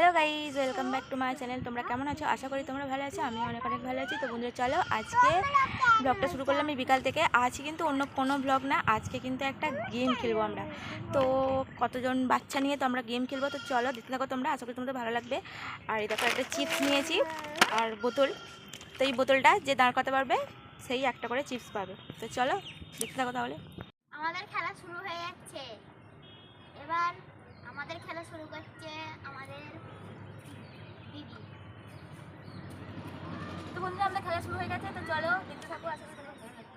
Hello guys, welcome back to my channel. তোমরা কেমন আছো? আশা করি তোমরা ভালো আছো। আমি অনেক ভালো আছি। তো বন্ধুরা, চলো আজকে ব্লগটা শুরু করলাম এই বিকাল থেকে। আজ কিন্তু অন্য কোনো ব্লগ না, আজকে কিন্তু একটা গেম খেলবো আমরা। তো কতজন বাচ্চা নিয়ে তো আমরা গেম খেলবো। তো চলো দেখতে থাকো তোমরা, আশা করি তোমাদের ভালো লাগবে। আর এই দেখো একটা চিপস নিয়েছি আর বোতল। তো এই বোতলটা যে দাঁড় করাতে পারবে সেই একটা করে চিপস পাবে। তো চলো দেখতে থাকো তাহলে। আমাদের খেলা শুরু হয়ে যাচ্ছে। এবার আমাদের খেলা শুরু করছে আমাদের দিদি। তো বন্ধুরা, আমাদের খেলা শুরু হয়ে গেছে। তো চলো দেখতে থাকো, আশা করি তোমাদের ভালো লাগবে।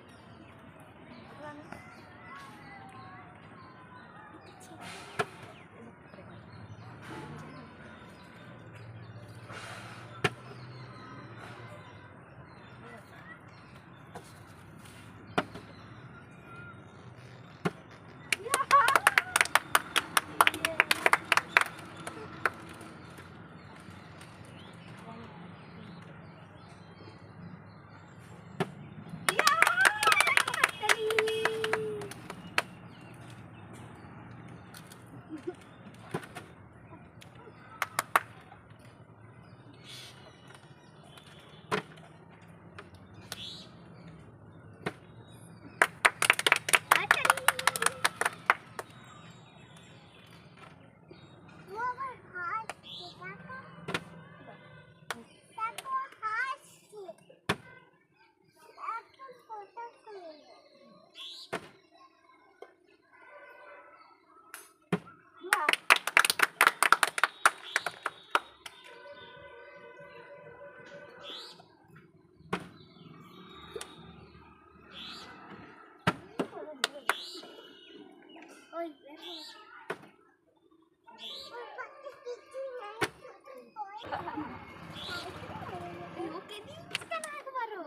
ওকে দিস কেন একবারও?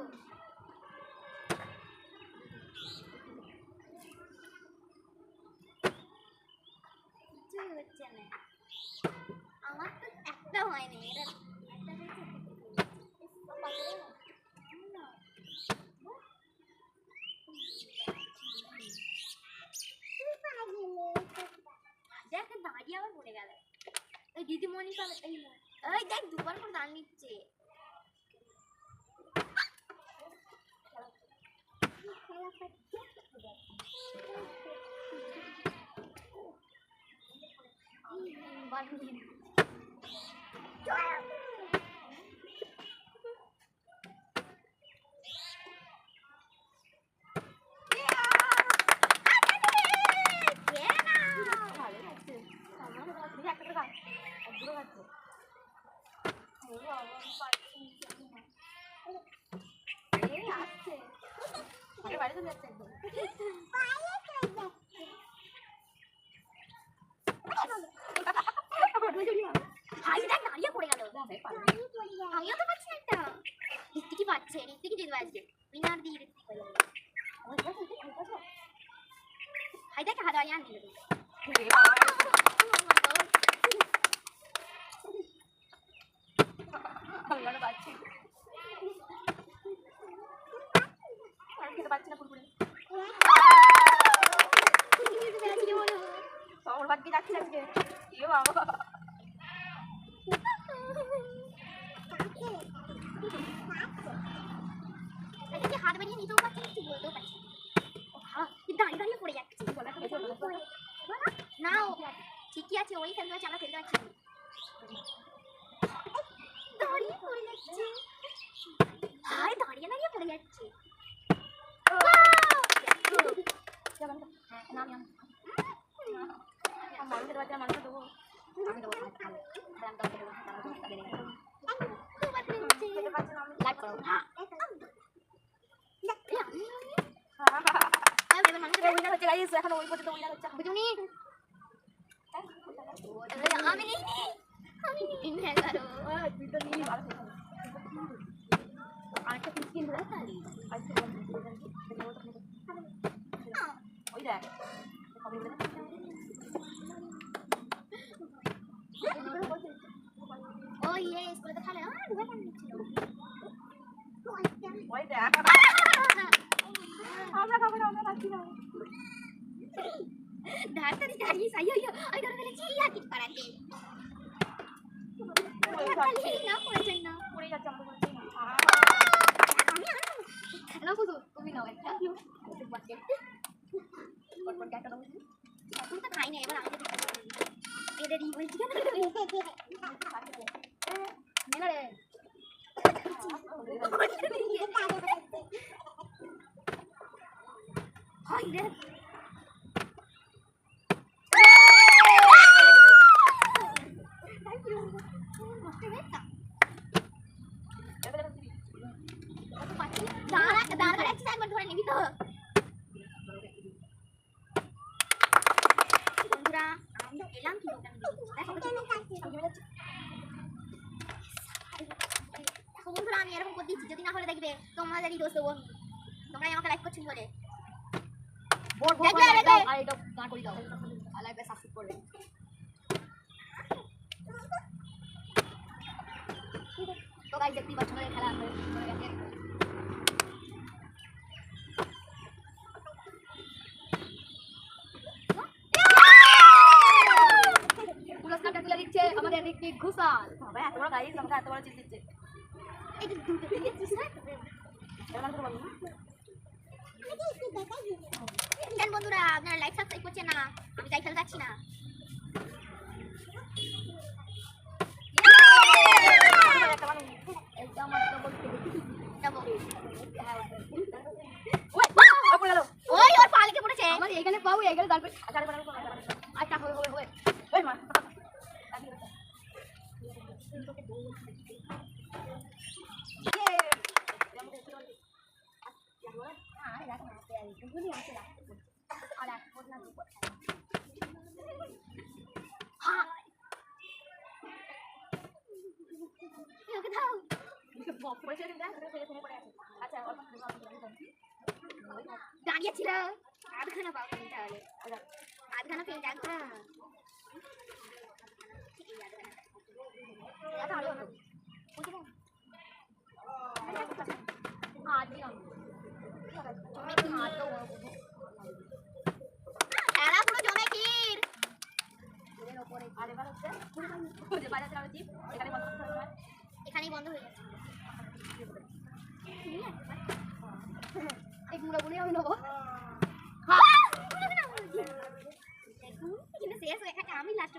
কিছুই হচ্ছে না। আমার তো একটা হয়নি। এরা একটা দেখ, দাঁড়িয়ে আবার পড়ে গেল। ওই দিদিমণি পাবে। এই দেখ, দুবার করে দাঁড় নিচ্ছে। আমিও তো পাচ্ছি একটা। ঋত্বিকি পাচ্ছে। ঋত্বিকি জিতবে আজকে। উইনার দিয়ে ঋত্বিক হয়ে যাবে। হাই দেখ, হাত আয়ান দিল। হাত বাড়িয়ে নিতেও পারছি না, কিছু বলতেও পারছি না। দাঁড়িয়ে দাঁড়িয়ে পড়ে যাচ্ছে। না, ঠিকই আছে, ওই ফেলতে পারছি, আমরা ফেলতে পারছি না। দাঁড়িয়ে পড়ে যাচ্ছে। হাই, দাঁড়িয়ে দাঁড়িয়ে পড়ে যাচ্ছে। এখন ওই পর্যন্ত উইনার হচ্ছে আমি নিইনি, আমি নিইনি। 11 দুটো নিয়ে ভালো আরেকটা পিস কিনবো তাহলে ওই দেখ ও ইয়ে স্কুলে তো খেলে। দুবার কেন নিচ্ছিল? ওই দেখ আমরা খাবো না, আমরা খাচ্ছি না। দাঁড়াতাড়ি দাঁড়িয়ে সাই হইলো। ওই ধরে ফেলেছি আর কি করাতে। না পড়েছেন না পড়ে যাচ্ছে আমাদের বলছেই না আমি না বুঝো তুমি নাও একটা বাস্কেট পটপট একটা দাও এখন তো খাই না এবার আমি এদের ই বলছি মেলা রে হয় রে দাঁড়া একবার ধরে নিবি তো বন্ধুরা আমরা এলাম কি বন্ধুরা আমি এরকম করে দিচ্ছি যদি না হলে দেখবে তোমাদেরই দোষ দেবো তোমরাই আমাকে লাইক করছো বলে বড় বড় দেখবে, দেখবে। দাও আর এটা গান করে দাও লাইভে সাবস্ক্রাইব করবে তো গাইস দেখতেই পাচ্ছ আমাদের খেলা হয়ে গেছে পুরস্কারটা তুলে দিচ্ছে আমাদের ঋত্বিক ঘোষাল বাবা এত বড় গাইস আমাকে এত বড় চিজ দিচ্ছে এই যে দুটো দিয়েছিস না কেন বন্ধুরা আপনারা লাইক সাবস্ক্রাইব করছেন না আমি তাই খেলতে যাচ্ছি না এটা আমার তো বলতে যাবো ওই ওই ওর পালকে পড়েছে আমার এখানে পাও এখানে তারপর আচ্ছা হবে ওই মা ওকে দাও আচ্ছা দাঁড়িয়ে ছিল আধখানা পাও তাহলে আধখানা পেয়ে একখানা সারা পুরো জমে ক্ষীর আর এবার হচ্ছে যে বাজাতে হবে চিপ এখানে বন্ধ করতে হবে এখানেই বন্ধ হয়ে যাচ্ছে এই গুঁড়োগুলি আমি নেবো কিন্তু শেষ হয়ে থাকে আমি লাস্ট